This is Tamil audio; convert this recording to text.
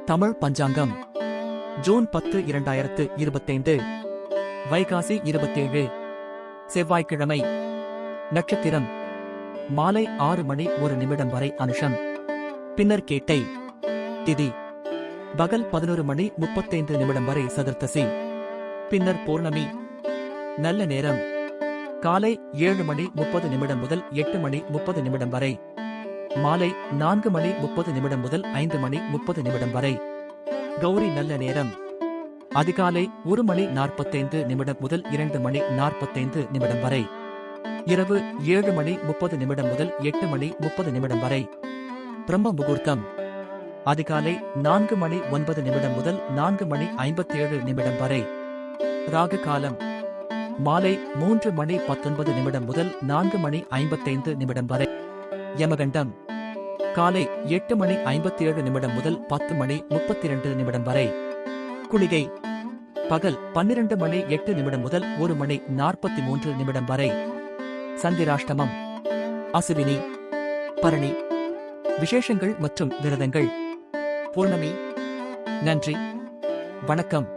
தமிழ் பஞ்சாங்கம் ஜூன் 10 2025 வைகாசி 27 செவ்வாய்க்கிழமை நட்சத்திரம் மாலை 6:01 வரை அனுஷம் பின்னர் கேட்டை திதி பகல் 11:35 வரை சதுர்த்தசி பின்னர் பௌர்ணமி நல்ல நேரம் காலை 7:30 முதல் 8:30 வரை மாலை 4:30 முதல் 5:30 வரை கௌரி நல்ல நேரம் அதிகாலை 1:45 முதல் 2:45 வரை இரவு 7:30 முதல் 8:30 வரை பிரம்ம முகூர்த்தம் அதிகாலை 4:09 முதல் 4:57 வரை ராகு காலம் மாலை 3:19 முதல் 4:55 வரை யமகண்டம் காலை 8:57 முதல் 10:32 வரை குளிகை பகல் 12:08 முதல் 1:43 வரை சந்திராஷ்டமம் அசுவினி பரணி விசேஷங்கள் மற்றும் விரதங்கள் பௌர்ணமி நன்றி வணக்கம்.